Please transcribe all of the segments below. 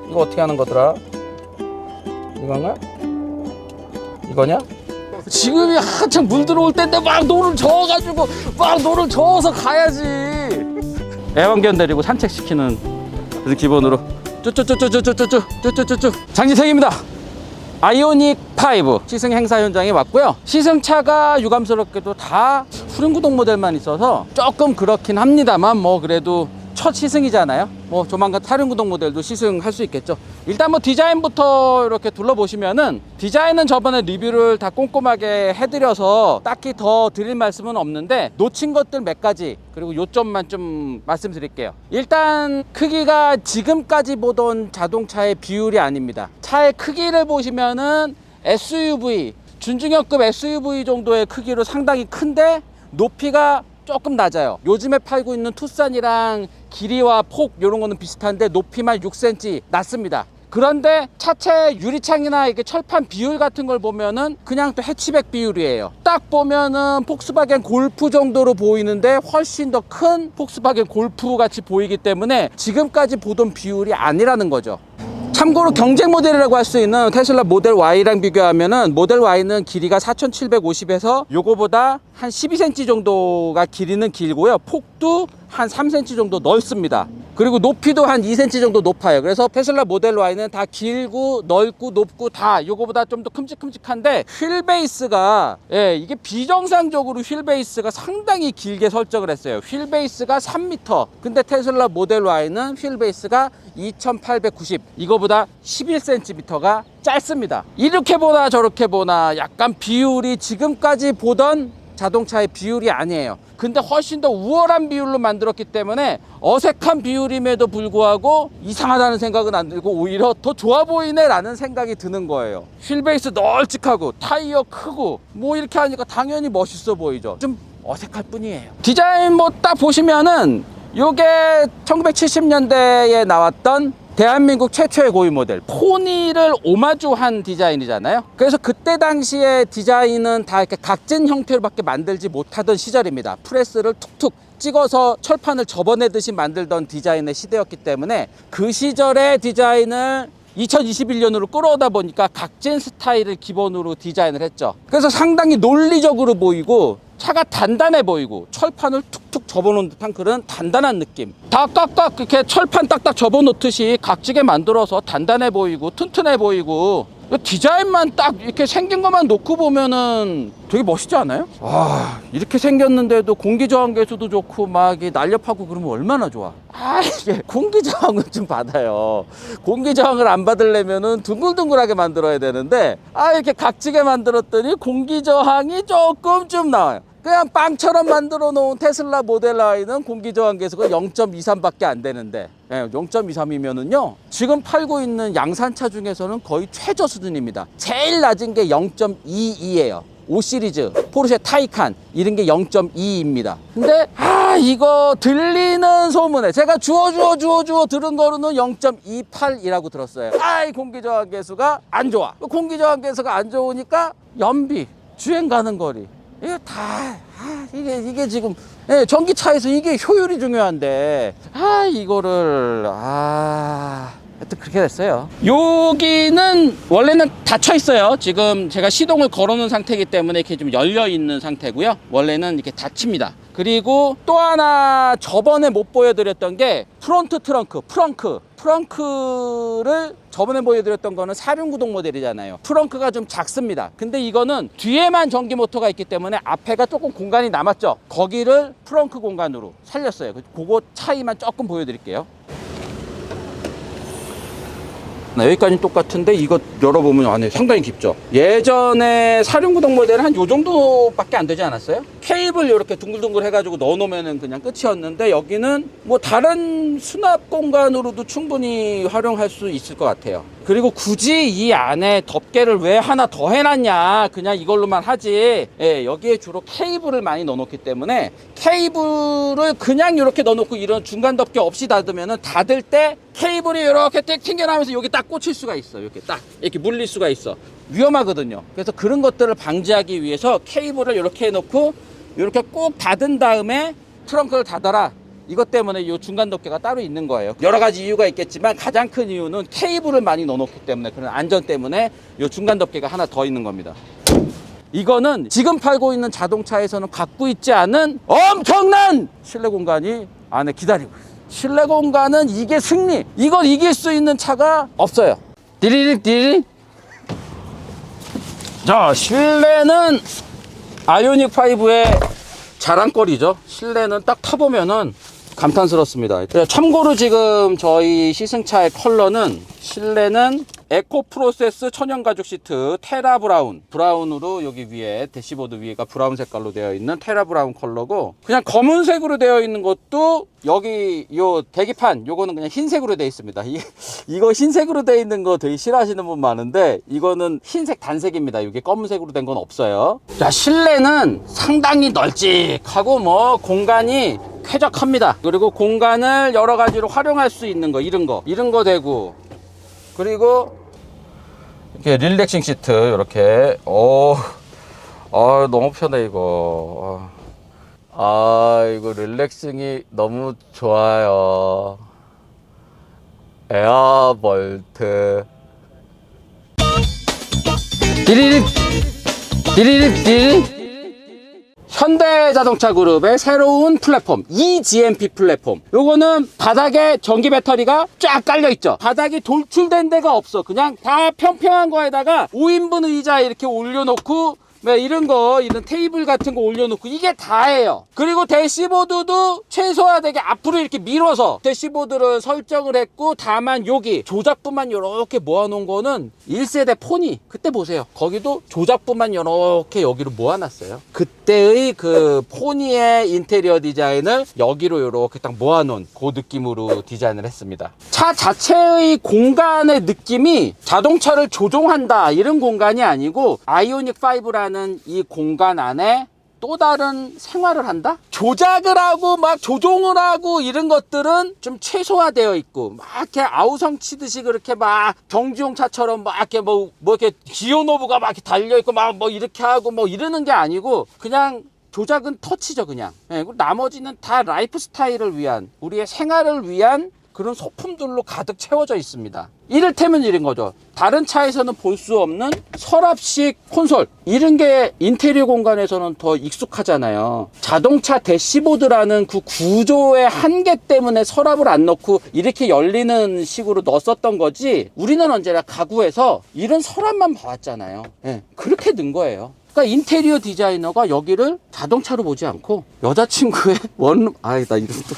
이거 어떻게 하는 거더라? 이건가? 이거냐? 지금이 한창 물 들어올 때인데 막 노를 저어가지고 막 노를 저어서 가야지. 애완견 데리고 산책시키는 그래서 기본으로 쭈쭈쭈쭈쭈쭈쭈쭈쭈쭈 장지생입니다. 아이오닉 5 시승 행사 현장에 왔고요. 시승차가 유감스럽게도 다 후륜구동 모델만 있어서 조금 그렇긴 합니다만 뭐 그래도 첫 시승이잖아요. 뭐 조만간 사륜구동 모델도 시승할 수 있겠죠. 일단 뭐 디자인부터 이렇게 둘러보시면은, 디자인은 저번에 리뷰를 다 꼼꼼하게 해드려서 딱히 더 드릴 말씀은 없는데 놓친 것들 몇 가지, 그리고 요점만 좀 말씀드릴게요. 일단 크기가 지금까지 보던 자동차의 비율이 아닙니다. 차의 크기를 보시면은 SUV, 준중형급 SUV 정도의 크기로 상당히 큰데 높이가 조금 낮아요. 요즘에 팔고 있는 투싼이랑 길이와 폭 이런 거는 비슷한데 높이만 6cm 낮습니다. 그런데 차체 유리창이나 이렇게 철판 비율 같은 걸 보면은 그냥 또 해치백 비율이에요. 딱 보면은 폭스바겐 골프 정도로 보이는데 훨씬 더 큰 폭스바겐 골프 같이 보이기 때문에 지금까지 보던 비율이 아니라는 거죠. 참고로 경쟁 모델이라고 할 수 있는 테슬라 모델 Y랑 비교하면은 모델 Y는 길이가 4750에서 요거보다 한 12cm 정도가 길이는 길고요. 폭도 한 3cm 정도 넓습니다. 그리고 높이도 한 2cm 정도 높아요. 그래서 테슬라 모델 Y는 다 길고 넓고 높고 다 요거보다 좀 더 큼직큼직한데, 휠 베이스가 이게 비정상적으로 휠 베이스가 상당히 길게 설정을 했어요. 휠 베이스가 3m. 근데 테슬라 모델 Y는 휠 베이스가 2890. 이거보다 11cm가 짧습니다. 이렇게 보나 저렇게 보나 약간 비율이 지금까지 보던 자동차의 비율이 아니에요. 근데 훨씬 더 우월한 비율로 만들었기 때문에 어색한 비율임에도 불구하고 이상하다는 생각은 안 들고 오히려 더 좋아 보이네 라는 생각이 드는 거예요. 휠베이스 널찍하고 타이어 크고 뭐 이렇게 하니까 당연히 멋있어 보이죠. 좀 어색할 뿐이에요. 디자인 뭐 딱 보시면은 요게 1970년대에 나왔던 대한민국 최초의 고유 모델 포니를 오마주한 디자인이잖아요. 그래서 그때 당시에 디자인은 다 이렇게 각진 형태로밖에 만들지 못하던 시절입니다. 프레스를 툭툭 찍어서 철판을 접어내듯이 만들던 디자인의 시대였기 때문에 그 시절의 디자인을 2021년으로 끌어오다 보니까 각진 스타일을 기본으로 디자인을 했죠. 그래서 상당히 논리적으로 보이고 차가 단단해 보이고 철판을 툭툭 접어놓은 듯한 그런 단단한 느낌. 다 깍깍 이렇게 철판 딱딱 접어놓듯이 각지게 만들어서 단단해 보이고 튼튼해 보이고, 디자인만 딱 이렇게 생긴 것만 놓고 보면은 되게 멋있지 않아요? 이렇게 생겼는데도 공기저항계수도 좋고 막 날렵하고 그러면 얼마나 좋아. 이게 공기저항을 좀 받아요. 공기저항을 안 받으려면은 둥글둥글하게 만들어야 되는데 이렇게 각지게 만들었더니 공기저항이 조금 좀 나와요. 그냥 빵처럼 만들어 놓은 테슬라 모델 Y는 공기저항 계수가 0.23밖에 안 되는데, 0.23이면은요 지금 팔고 있는 양산차 중에서는 거의 최저 수준입니다. 제일 낮은 게 0.22예요 5시리즈 포르쉐 타이칸 이런 게 0.2입니다 근데 이거 들리는 소문에 제가 주워 들은 거로는 0.28이라고 들었어요. 공기저항 계수가 안 좋아. 공기저항 계수가 안 좋으니까 연비, 주행 가는 거리, 이게 다 이게 지금 전기차에서 이게 효율이 중요한데 이거를 하여튼 그렇게 됐어요. 여기는 원래는 닫혀 있어요. 지금 제가 시동을 걸어놓은 상태이기 때문에 이렇게 좀 열려 있는 상태고요. 원래는 이렇게 닫힙니다. 그리고 또 하나 저번에 못 보여드렸던 게 프론트 프렁크를 저번에 보여드렸던 거는 사륜구동 모델이잖아요. 프렁크가 좀 작습니다. 근데 이거는 뒤에만 전기 모터가 있기 때문에 앞에가 조금 공간이 남았죠. 거기를 프렁크 공간으로 살렸어요. 그거 차이만 조금 보여드릴게요. 여기까지는 똑같은데 이거 열어보면 안에 상당히 깊죠. 예전에 사륜구동 모델은 한 요 정도밖에 안 되지 않았어요? 케이블 이렇게 둥글둥글 해가지고 넣어놓으면 그냥 끝이었는데 여기는 뭐 다른 수납 공간으로도 충분히 활용할 수 있을 것 같아요. 그리고 굳이 이 안에 덮개를 왜 하나 더 해놨냐, 그냥 이걸로만 하지. 여기에 주로 케이블을 많이 넣어놓기 때문에 케이블을 그냥 이렇게 넣어놓고 이런 중간 덮개 없이 닫으면은 닫을 때 케이블이 이렇게 딱 튕겨나오면서 여기 딱 꽂힐 수가 있어. 이렇게 딱 이렇게 물릴 수가 있어. 위험하거든요. 그래서 그런 것들을 방지하기 위해서 케이블을 이렇게 해놓고 이렇게 꼭 닫은 다음에 트렁크를 닫아라 이것 때문에 이 중간 덮개가 따로 있는 거예요. 여러 가지 이유가 있겠지만 가장 큰 이유는 케이블을 많이 넣어놓기 때문에, 그런 안전 때문에 이 중간 덮개가 하나 더 있는 겁니다. 이거는 지금 팔고 있는 자동차에서는 갖고 있지 않은 엄청난 실내 공간이 안에 기다리고 있어요. 실내 공간은 이게 승리. 이걸 이길 수 있는 차가 없어요. 디리릭 디리릭. 자, 실내는 아이오닉 5의 자랑거리죠. 실내는 딱 타보면은 감탄스럽습니다. 참고로 지금 저희 시승차의 컬러는, 실내는 에코 프로세스 천연 가죽 시트 테라 브라운으로 여기 위에 대시보드 위에가 브라운 색깔로 되어 있는 테라 브라운 컬러고, 그냥 검은색으로 되어 있는 것도 여기 요 계기판 요거는 그냥 흰색으로 되어 있습니다. 이거 흰색으로 되어 있는 거 되게 싫어하시는 분 많은데, 이거는 흰색 단색입니다. 이게 검은색으로 된 건 없어요. 자, 실내는 상당히 널찍하고 뭐 공간이 쾌적합니다. 그리고 공간을 여러 가지로 활용할 수 있는 거, 이런 거 되고, 그리고 이렇게 릴렉싱 시트 이렇게. 너무 편해 이거. 이거 릴렉싱이 너무 좋아요. 에어볼트. 디리릭 디리릭. 현대자동차 그룹의 새로운 플랫폼, eGMP 플랫폼. 요거는 바닥에 전기 배터리가 쫙 깔려 있죠. 바닥이 돌출된 데가 없어. 그냥 다 평평한 거에다가 5인분 의자 이렇게 올려놓고, 이런 테이블 같은 거 올려놓고, 이게 다예요. 그리고 대시보드도 최소화되게 앞으로 이렇게 밀어서 대시보드를 설정을 했고, 다만 여기 조작부만 이렇게 모아놓은 거는 1세대 포니, 그때 보세요. 거기도 조작부만 이렇게 여기로 모아놨어요. 그때의 그 포니의 인테리어 디자인을 여기로 이렇게 딱 모아놓은 그 느낌으로 디자인을 했습니다. 차 자체의 공간의 느낌이 자동차를 조종한다 이런 공간이 아니고, 아이오닉 5라는 이 공간 안에 또 다른 생활을 한다? 조작을 하고 막 조종을 하고 이런 것들은 좀 최소화되어 있고, 막 이렇게 아우성 치듯이 그렇게 막 정지용 차처럼 막 이렇게 뭐 이렇게 기어노브가 막 이렇게 달려있고 막 뭐 이렇게 하고 뭐 이러는 게 아니고, 그냥 조작은 터치죠, 그냥. 그리고 나머지는 다 라이프 스타일을 위한, 우리의 생활을 위한 그런 소품들로 가득 채워져 있습니다. 이를테면 이런 거죠. 다른 차에서는 볼 수 없는 서랍식 콘솔, 이런 게 인테리어 공간에서는 더 익숙하잖아요. 자동차 대시보드라는 그 구조의 한계 때문에 서랍을 안 넣고 이렇게 열리는 식으로 넣었었던 거지, 우리는 언제나 가구에서 이런 서랍만 봐왔잖아요. 그렇게 는 거예요. 그러니까 인테리어 디자이너가 여기를 자동차로 보지 않고 여자친구의 나 이런 또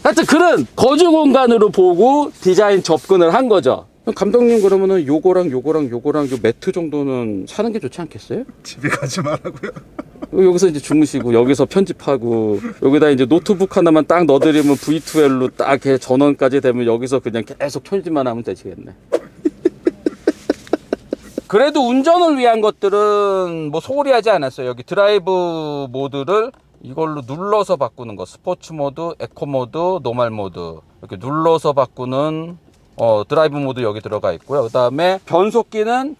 하여튼 그런 거주 공간으로 보고 디자인 접근을 한 거죠. 감독님, 그러면은 요거랑 요 매트 정도는 사는 게 좋지 않겠어요? 집에 가지 말라고요. 여기서 이제 주무시고, 여기서 편집하고, 여기다 이제 노트북 하나만 딱 넣어드리면 V2L로 딱 이렇게 전원까지 되면 여기서 그냥 계속 편집만 하면 되시겠네. 그래도 운전을 위한 것들은 뭐 소홀히 하지 않았어요. 여기 드라이브 모드를 이걸로 눌러서 바꾸는 거, 스포츠 모드, 에코 모드, 노멀 모드, 이렇게 눌러서 바꾸는 드라이브 모드 여기 들어가 있고요. 그 다음에 변속기는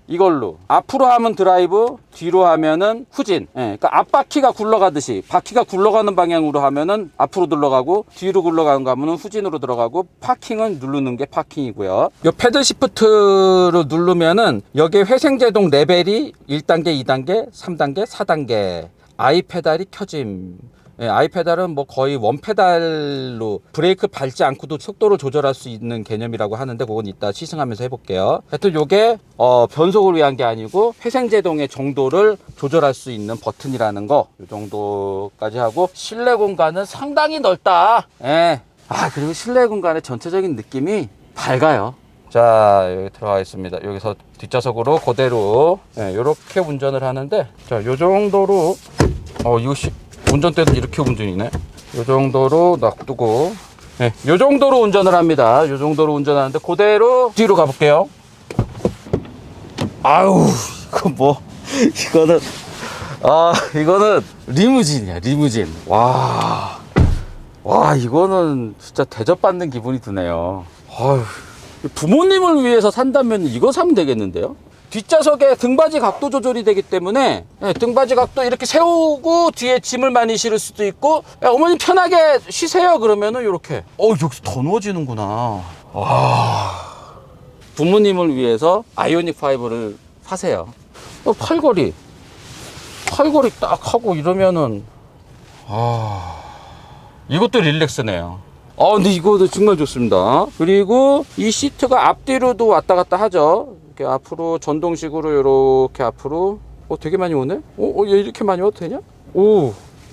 이걸로 앞으로 하면 드라이브, 뒤로 하면은 후진. 그러니까 앞바퀴가 굴러가듯이, 바퀴가 굴러가는 방향으로 하면은 앞으로 들어가고, 뒤로 굴러가는 거 하면은 후진으로 들어가고, 파킹은 누르는 게 파킹이고요. 요 패들 시프트를 누르면은 여기에 회생제동 레벨이 1단계, 2단계, 3단계, 4단계. 아이 페달이 켜짐. 아이 페달은 뭐 거의 원 페달로 브레이크 밟지 않고도 속도를 조절할 수 있는 개념이라고 하는데, 그건 이따 시승하면서 해볼게요. 하여튼 요게 변속을 위한 게 아니고 회생제동의 정도를 조절할 수 있는 버튼이라는 거, 요 정도까지 하고, 실내 공간은 상당히 넓다. 그리고 실내 공간의 전체적인 느낌이 밝아요. 자, 여기 들어가겠습니다. 여기서 뒷좌석으로 그대로 이렇게 운전을 하는데, 자, 요 정도로 이거 운전대도 이렇게 운전이네. 요 정도로 놔두고, 요 정도로 운전을 합니다. 요 정도로 운전하는데, 그대로 뒤로 가볼게요. 이거는 리무진이야, 리무진. 와, 이거는 진짜 대접받는 기분이 드네요. 부모님을 위해서 산다면 이거 사면 되겠는데요? 뒷좌석에 등받이 각도 조절이 되기 때문에 등받이 각도 이렇게 세우고 뒤에 짐을 많이 실을 수도 있고, 어머니 편하게 쉬세요 그러면은 이렇게 여기서 더 누워지는구나. 부모님을 위해서 아이오닉 5를 사세요. 팔걸이 딱 하고 이러면은 이것도 릴렉스네요. 근데 이거도 정말 좋습니다. 그리고 이 시트가 앞뒤로도 왔다 갔다 하죠. 이렇게 앞으로 전동식으로 이렇게 앞으로. 되게 많이 오네? 얘 이렇게 많이 와도 되냐?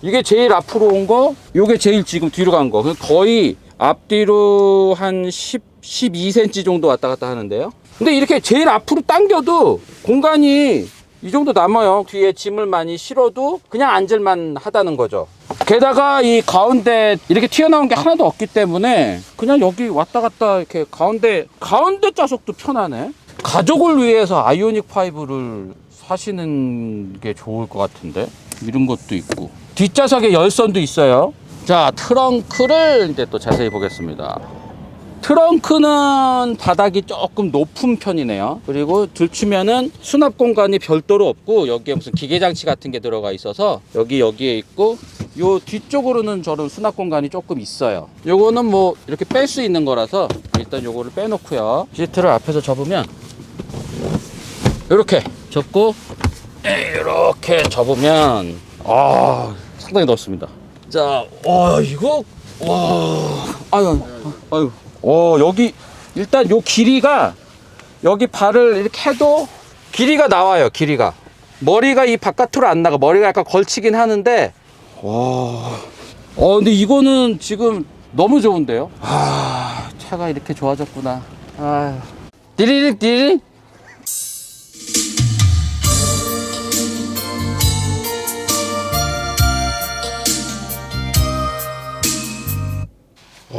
이게 제일 앞으로 온 거, 요게 제일 지금 뒤로 간 거. 거의 앞뒤로 한 12cm 정도 왔다 갔다 하는데요. 근데 이렇게 제일 앞으로 당겨도 공간이 이 정도 남아요. 뒤에 짐을 많이 실어도 그냥 앉을만 하다는 거죠. 게다가 이 가운데 이렇게 튀어나온 게 하나도 없기 때문에 그냥 여기 왔다 갔다 이렇게 가운데 좌석도 편하네. 가족을 위해서 아이오닉 5를 사시는 게 좋을 것 같은데. 이런 것도 있고 뒷좌석에 열선도 있어요. 자, 트렁크를 이제 또 자세히 보겠습니다. 트렁크는 바닥이 조금 높은 편이네요. 그리고 들추면은 수납 공간이 별도로 없고 여기에 무슨 기계 장치 같은 게 들어가 있어서 여기에 있고, 요 뒤쪽으로는 저런 수납 공간이 조금 있어요. 요거는 뭐 이렇게 뺄 수 있는 거라서 일단 요거를 빼놓고요. 시트를 앞에서 접으면 이렇게 접고 이렇게 접으면 상당히 넓습니다. 자, 이거 아유. 여기 일단 요 길이가, 여기 발을 이렇게 해도 길이가 나와요. 길이가 머리가 이 바깥으로 안 나가. 머리가 약간 걸치긴 하는데 근데 이거는 지금 너무 좋은데요. 차가 이렇게 좋아졌구나. 띠리릭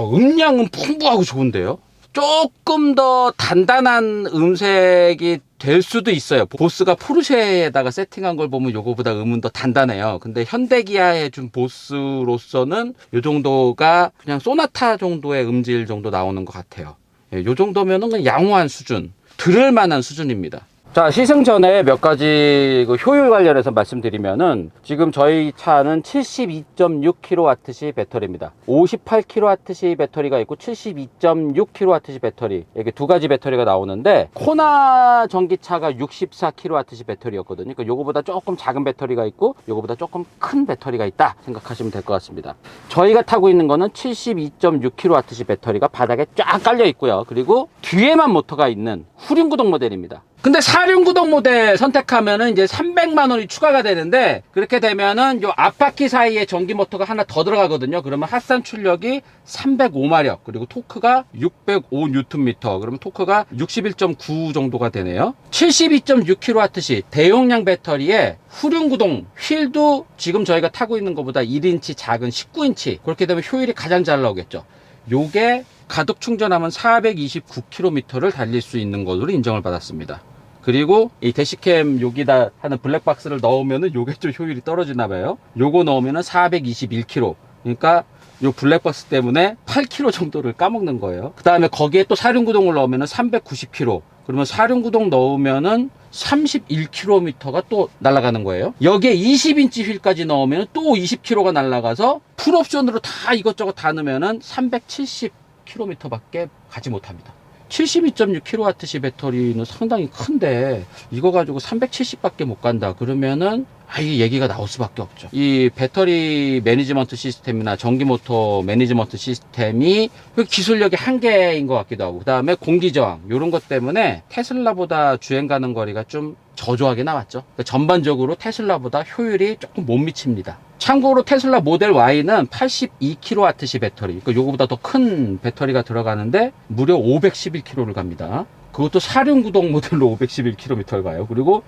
음량은 풍부하고 좋은데요. 조금 더 단단한 음색이 될 수도 있어요. 보스가 포르쉐에다가 세팅한 걸 보면 요거보다 음은 더 단단해요. 근데 현대기아에 준 보스로서는 요 정도가 그냥 소나타 정도의 음질 정도 나오는 것 같아요. 요 정도면은 그냥 양호한 수준, 들을 만한 수준입니다. 자, 시승 전에 몇 가지 효율 관련해서 말씀드리면은, 지금 저희 차는 72.6kWh 배터리입니다. 58kWh 배터리가 있고 72.6kWh 배터리, 이렇게 두 가지 배터리가 나오는데, 코나 전기차가 64kWh 배터리였거든요. 그러니까 요거보다 조금 작은 배터리가 있고 요거보다 조금 큰 배터리가 있다 생각하시면 될 것 같습니다. 저희가 타고 있는 거는 72.6kWh 배터리가 바닥에 쫙 깔려 있고요. 그리고 뒤에만 모터가 있는 후륜구동 모델입니다. 근데 4륜구동 모델 선택하면은 이제 300만 원이 추가가 되는데, 그렇게 되면은 요 앞바퀴 사이에 전기 모터가 하나 더 들어가거든요. 그러면 합산 출력이 305마력, 그리고 토크가 605Nm, 그러면 토크가 61.9 정도가 되네요. 72.6kWh 대용량 배터리에 후륜구동 휠도 지금 저희가 타고 있는 것보다 1인치 작은 19인치, 그렇게 되면 효율이 가장 잘 나오겠죠. 요게 가덕 충전하면 429km를 달릴 수 있는 것으로 인정을 받았습니다. 그리고 이 대시캠 여기다 하는 블랙박스를 넣으면은 요게 좀 효율이 떨어지나 봐요. 요거 넣으면은 421km. 그러니까 요 블랙박스 때문에 8km 정도를 까먹는 거예요. 그 다음에 거기에 또 4륜구동을 넣으면은 390km. 그러면 4륜구동 넣으면은 31km가 또 날아가는 거예요. 여기에 20인치 휠까지 넣으면 또 20km가 날아가서 풀옵션으로 다 이것저것 다 넣으면은 370km 밖에 가지 못합니다. 72.6kWh 배터리는 상당히 큰데 이거 가지고 370밖에 못 간다 그러면은 이 얘기가 나올 수밖에 없죠. 이 배터리 매니지먼트 시스템이나 전기모터 매니지먼트 시스템이 기술력이 한계인 것 같기도 하고, 그 다음에 공기저항 이런 것 때문에 테슬라보다 주행 가는 거리가 좀 저조하게 나왔죠. 그러니까 전반적으로 테슬라보다 효율이 조금 못 미칩니다. 참고로 테슬라 모델 Y는 82kWh 배터리, 그러니까 요거보다 더 큰 배터리가 들어가는데 무려 511km를 갑니다. 그것도 4륜구동 모델로 511km를 가요. 그리고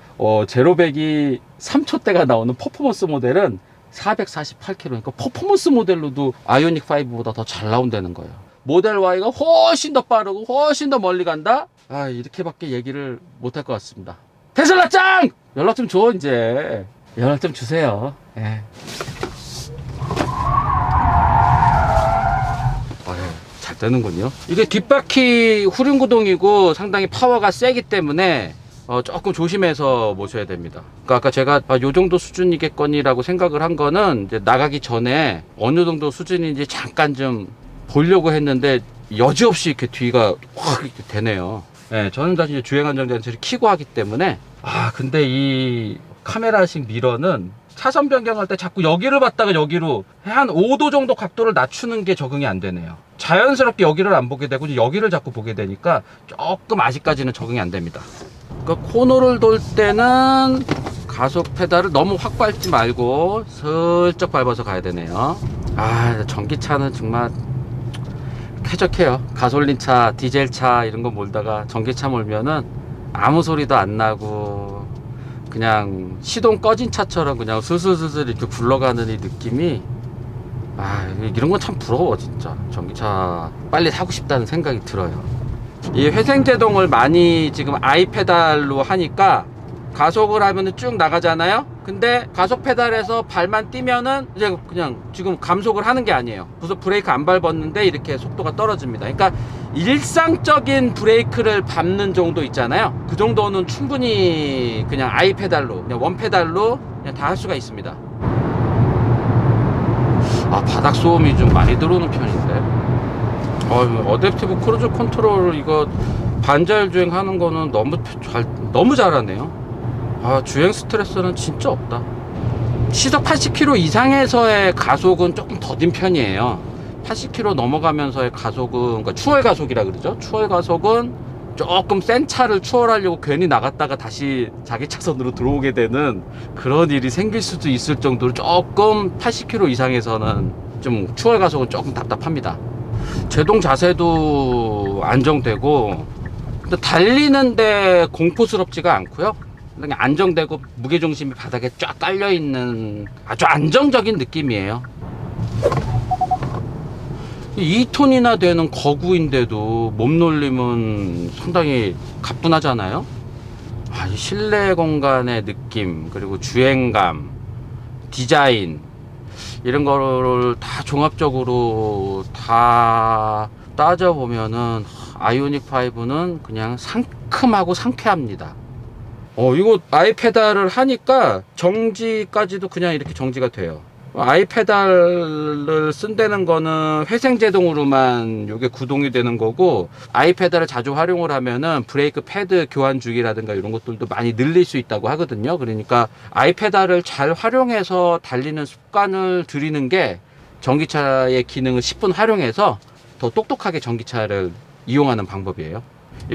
제로백이 3초대가 나오는 퍼포먼스 모델은 448km. 그러니까 퍼포먼스 모델로도 아이오닉 5보다 더 잘 나온다는 거예요. 모델 Y가 훨씬 더 빠르고 훨씬 더 멀리 간다? 이렇게밖에 얘기를 못할 것 같습니다. 테슬라 짱! 연락 좀 줘, 이제. 연락 좀 주세요. 예. 잘 되는군요. 이게 뒷바퀴 후륜구동이고 상당히 파워가 세기 때문에 조금 조심해서 모셔야 됩니다. 그러니까 아까 제가 요 정도 수준이겠거니라고 생각을 한 거는 이제 나가기 전에 어느 정도 수준인지 잠깐 좀 보려고 했는데 여지없이 이렇게 뒤가 확 이렇게 되네요. 네, 저는 다시 이제 주행 안정장치를 켜고 하기 때문에. 근데 이 카메라식 미러는 차선 변경할 때 자꾸 여기를 봤다가 여기로 한 5도 정도 각도를 낮추는 게 적응이 안 되네요. 자연스럽게 여기를 안 보게 되고 여기를 자꾸 보게 되니까 조금 아직까지는 적응이 안 됩니다. 그러니까 코너를 돌 때는 가속 페달을 너무 확 밟지 말고 슬쩍 밟아서 가야 되네요. 전기차는 정말 쾌적해요. 가솔린차, 디젤차 이런 거 몰다가 전기차 몰면은 아무 소리도 안 나고 그냥 시동 꺼진 차처럼 그냥 슬슬슬슬 이렇게 굴러가는 이 느낌이, 이런 건 참 부러워. 진짜 전기차 빨리 사고 싶다는 생각이 들어요. 이 회생제동을 많이 지금 아이페달로 하니까 가속을 하면 쭉 나가잖아요. 근데 가속 페달에서 발만 띄면은 이제 그냥 지금 감속을 하는 게 아니에요. 그래서 브레이크 안 밟았는데 이렇게 속도가 떨어집니다. 그러니까 일상적인 브레이크를 밟는 정도 있잖아요. 그 정도는 충분히 그냥 아이페달로, 그냥 원페달로 그냥 다 할 수가 있습니다. 바닥 소음이 좀 많이 들어오는 편인데. 어댑티브 크루즈 컨트롤 이거 반자율 주행하는 거는 너무 잘하네요. 주행 스트레스는 진짜 없다. 시속 80km 이상에서의 가속은 조금 더딘 편이에요. 80km 넘어가면서의 가속은, 그러니까 추월 가속이라 그러죠. 추월 가속은 조금 센 차를 추월하려고 괜히 나갔다가 다시 자기 차선으로 들어오게 되는 그런 일이 생길 수도 있을 정도로 조금 80km 이상에서는 좀 추월 가속은 조금 답답합니다. 제동 자세도 안정되고, 근데 달리는데 공포스럽지가 않고요. 그냥 안정되고 무게중심이 바닥에 쫙 깔려있는 아주 안정적인 느낌이에요. 2톤이나 되는 거구인데도 몸놀림은 상당히 가뿐하잖아요. 이 실내 공간의 느낌, 그리고 주행감, 디자인, 이런 거를 다 종합적으로 다 따져보면은 아이오닉 5는 그냥 상큼하고 상쾌합니다. 이거 아이페달을 하니까 정지까지도 그냥 이렇게 정지가 돼요. 아이페달을 쓴다는 거는 회생제동으로만 이게 구동이 되는 거고, 아이페달을 자주 활용을 하면은 브레이크 패드 교환 주기라든가 이런 것들도 많이 늘릴 수 있다고 하거든요. 그러니까 아이페달을 잘 활용해서 달리는 습관을 들이는 게 전기차의 기능을 10분 활용해서 더 똑똑하게 전기차를 이용하는 방법이에요.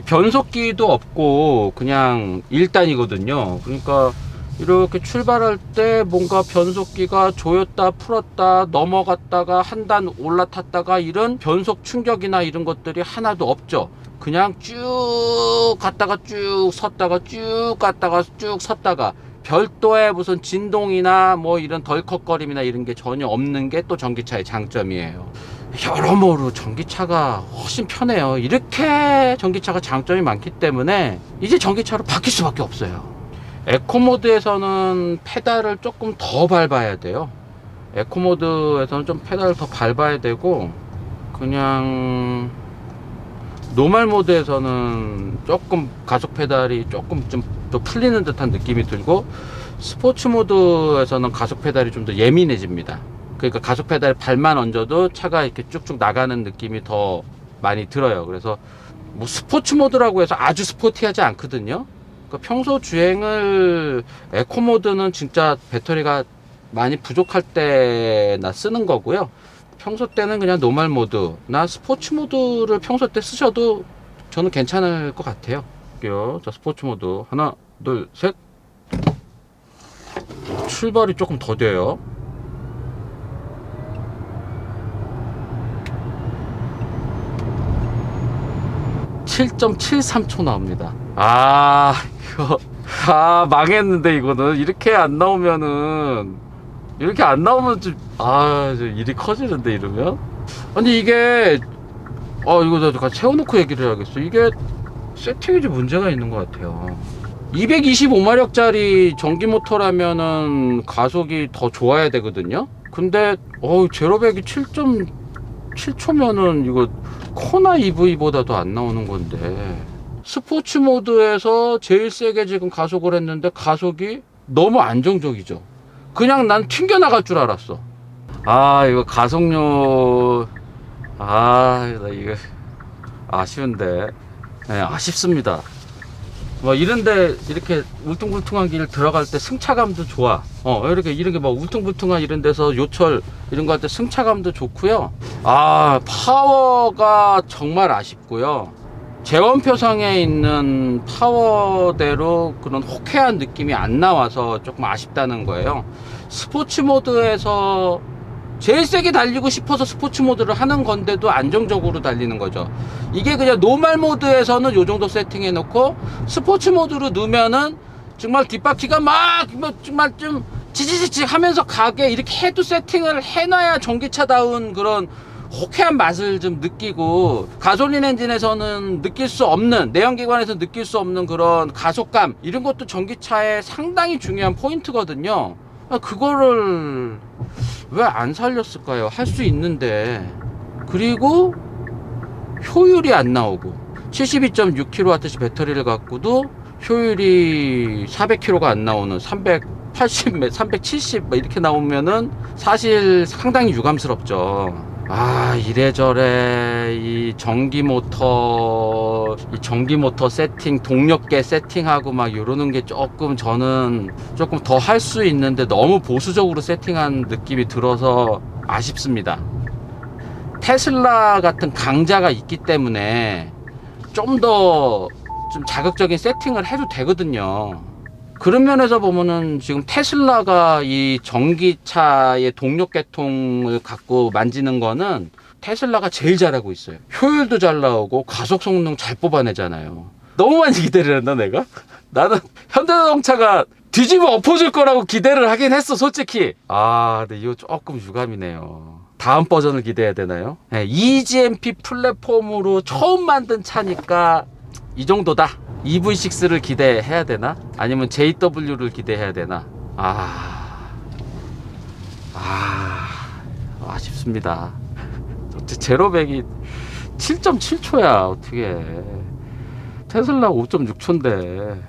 변속기도 없고 그냥 1단이거든요. 그러니까 이렇게 출발할 때 뭔가 변속기가 조였다 풀었다 넘어갔다가 한 단 올라탔다가 이런 변속 충격이나 이런 것들이 하나도 없죠. 그냥 쭉 갔다가 쭉 섰다가 쭉 갔다가 쭉 섰다가 별도의 무슨 진동이나 뭐 이런 덜컥거림이나 이런 게 전혀 없는 게 또 전기차의 장점이에요. 여러모로 전기차가 훨씬 편해요. 이렇게 전기차가 장점이 많기 때문에 이제 전기차로 바뀔 수밖에 없어요. 에코모드에서는 페달을 조금 더 밟아야 돼요. 에코모드에서는 좀 페달을 더 밟아야 되고, 그냥 노멀 모드에서는 조금 가속 페달이 조금 좀 더 풀리는 듯한 느낌이 들고, 스포츠 모드에서는 가속 페달이 좀 더 예민해집니다. 그러니까 가속 페달 발만 얹어도 차가 이렇게 쭉쭉 나가는 느낌이 더 많이 들어요. 그래서 뭐 스포츠 모드라고 해서 아주 스포티하지 않거든요. 그러니까 평소 주행을 에코 모드는 진짜 배터리가 많이 부족할 때나 쓰는 거고요. 평소 때는 그냥 노멀 모드나 스포츠 모드를 평소 때 쓰셔도 저는 괜찮을 것 같아요. 자, 스포츠 모드 하나 둘 셋. 출발이 조금 더뎌요. (7.73초) 나옵니다. 이거 망했는데. 이거는 이렇게 안 나오면은, 이렇게 안 나오면 좀 일이 커지는데 이러면. 아니 이게 이거 내가 세워놓고 얘기를 해야겠어. 이게 세팅이 좀 문제가 있는 것 같아요. 225마력짜리 전기 모터라면은 가속이 더 좋아야 되거든요. 근데 제로백이 7.7초면은 이거 코나 EV보다도 안 나오는 건데, 스포츠 모드에서 제일 세게 지금 가속을 했는데 가속이 너무 안정적이죠. 그냥 난 튕겨나갈 줄 알았어. 아, 이거 가속료, 나 이거 아쉬운데. 네, 아쉽습니다. 뭐 이런데 이렇게 울퉁불퉁한 길 들어갈 때 승차감도 좋아. 이렇게 이런 게 막 울퉁불퉁한 이런 데서 요철 이런 거 할 때 승차감도 좋고요. 파워가 정말 아쉽고요. 제원표상에 있는 파워대로 그런 호쾌한 느낌이 안 나와서 조금 아쉽다는 거예요. 스포츠 모드에서 제일 세게 달리고 싶어서 스포츠 모드를 하는 건데도 안정적으로 달리는 거죠. 이게 그냥 노멀 모드에서는 요 정도 세팅해 놓고 스포츠 모드로 넣으면은 정말 뒷바퀴가 막 정말 좀 지지지지 하면서 가게 이렇게 해도 세팅을 해놔야 전기차다운 그런 호쾌한 맛을 좀 느끼고, 가솔린 엔진에서는 느낄 수 없는, 내연기관에서 느낄 수 없는 그런 가속감, 이런 것도 전기차의 상당히 중요한 포인트거든요. 그거를 왜 안 살렸을까요? 할 수 있는데. 그리고 효율이 안 나오고, 72.6kWh 배터리를 갖고도 효율이 400km가 안 나오는 380, 370 이렇게 나오면은 사실 상당히 유감스럽죠. 이래저래 이 전기 모터 세팅, 동력계 세팅하고 막 이러는 게 저는 조금 더 할 수 있는데 너무 보수적으로 세팅한 느낌이 들어서 아쉽습니다. 테슬라 같은 강자가 있기 때문에 좀 더 자극적인 세팅을 해도 되거든요. 그런 면에서 보면은 지금 테슬라가 이 전기차의 동력 계통을 갖고 만지는 거는 테슬라가 제일 잘하고 있어요. 효율도 잘 나오고 가속 성능 잘 뽑아내잖아요. 너무 많이 기대를 했나 내가? 나는 현대자동차가 뒤집어 엎어질 거라고 기대를 하긴 했어, 솔직히. 근데 이거 조금 유감이네요. 다음 버전을 기대해야 되나요? 네, EGMP 플랫폼으로 처음 만든 차니까 이 정도다. EV6를 기대해야 되나? 아니면 JW를 기대해야 되나? 아쉽습니다. 제로백이 7.7초야. 어떻게 테슬라 5.6초인데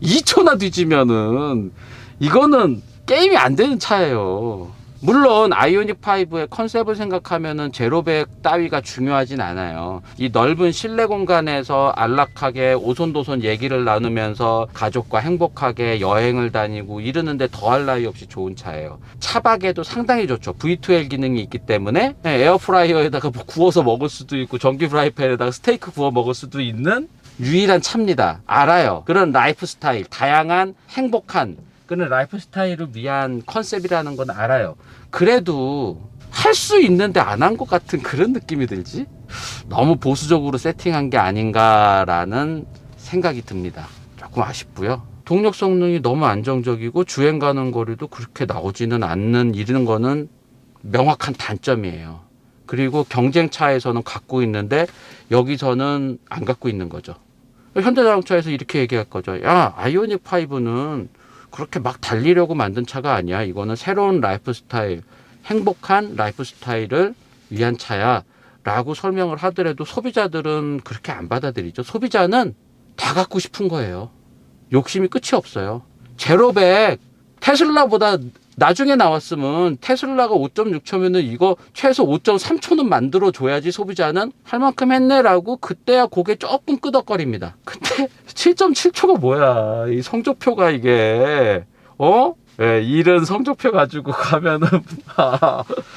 2초나 뒤지면은 이거는 게임이 안 되는 차예요. 물론 아이오닉5의 컨셉을 생각하면은 제로백 따위가 중요하진 않아요. 이 넓은 실내 공간에서 안락하게 오손도손 얘기를 나누면서 가족과 행복하게 여행을 다니고 이러는데 더할 나위 없이 좋은 차예요. 차박에도 상당히 좋죠. V2L 기능이 있기 때문에 에어프라이어에다가 뭐 구워서 먹을 수도 있고 전기 프라이팬에다가 스테이크 구워 먹을 수도 있는 유일한 차입니다. 알아요. 그런 라이프 스타일, 다양한 행복한 그런 라이프 스타일을 위한 컨셉이라는 건 알아요. 그래도 할 수 있는데 안 한 것 같은 그런 느낌이 들지? 너무 보수적으로 세팅한 게 아닌가라는 생각이 듭니다. 조금 아쉽고요. 동력 성능이 너무 안정적이고 주행 가는 거리도 그렇게 나오지는 않는 이런 거는 명확한 단점이에요. 그리고 경쟁차에서는 갖고 있는데 여기서는 안 갖고 있는 거죠. 현대자동차에서 이렇게 얘기할 거죠. 아이오닉 5는 그렇게 막 달리려고 만든 차가 아니야. 이거는 새로운 라이프 스타일, 행복한 라이프 스타일을 위한 차야 라고 설명을 하더라도 소비자들은 그렇게 안 받아들이죠. 소비자는 다 갖고 싶은 거예요. 욕심이 끝이 없어요. 제로백 테슬라보다 나중에 나왔으면 테슬라가 5.6초면은 이거 최소 5.3초는 만들어 줘야지 소비자는 할 만큼 했네라고 그때야 고개 조금 끄덕거립니다. 근데 7.7초가 뭐야? 이 성적표가 이게 이런 성적표 가지고 가면은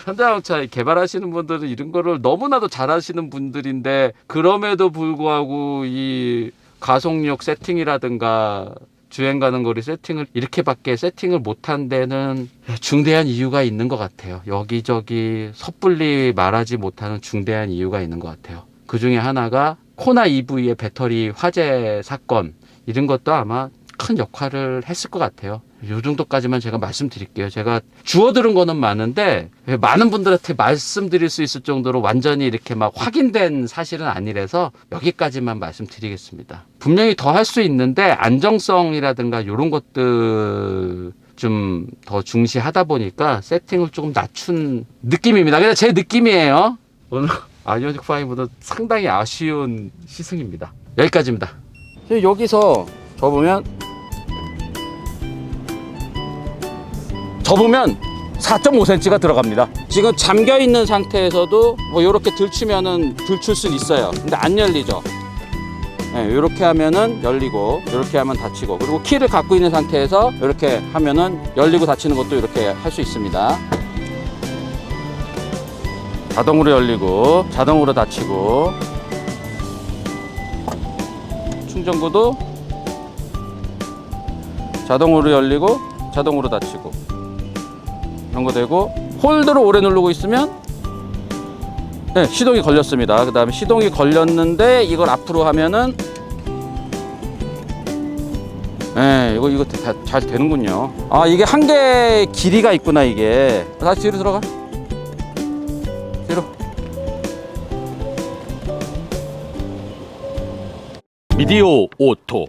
현대자동차 개발하시는 분들은 이런 거를 너무나도 잘하시는 분들인데 그럼에도 불구하고 이 가속력 세팅이라든가 주행 가는 거리 세팅을 이렇게밖에 세팅을 못한 데는 중대한 이유가 있는 것 같아요. 여기저기 섣불리 말하지 못하는 중대한 이유가 있는 것 같아요. 그 중에 하나가 코나 EV의 배터리 화재 사건, 이런 것도 아마 큰 역할을 했을 것 같아요. 이 정도까지만 제가 말씀드릴게요. 제가 주워들은 거는 많은데 많은 분들한테 말씀드릴 수 있을 정도로 완전히 이렇게 막 확인된 사실은 아니라서 여기까지만 말씀드리겠습니다. 분명히 더 할 수 있는데 안정성이라든가 이런 것들 좀 더 중시하다 보니까 세팅을 조금 낮춘 느낌입니다. 그냥 제 느낌이에요. 오늘 아이오닉 5는 상당히 아쉬운 시승입니다. 여기까지입니다. 여기서 접으면 4.5cm가 들어갑니다. 지금 잠겨 있는 상태에서도 뭐 이렇게 들추면은 들출 수는 있어요. 근데 안 열리죠. 네, 이렇게 하면은 열리고 이렇게 하면 닫히고, 그리고 키를 갖고 있는 상태에서 이렇게 하면은 열리고 닫히는 것도 이렇게 할 수 있습니다. 자동으로 열리고 자동으로 닫히고, 충전구도 자동으로 열리고 자동으로 닫히고 이런 거 되고, 홀드를 오래 누르고 있으면 네, 시동이 걸렸습니다. 그 다음에 시동이 걸렸는데 이걸 앞으로 하면은 네, 이거 다 잘 되는군요. 아, 이게 한 개 길이가 있구나. 이게 다시 뒤로 들어가. 뒤로. 미디오 오토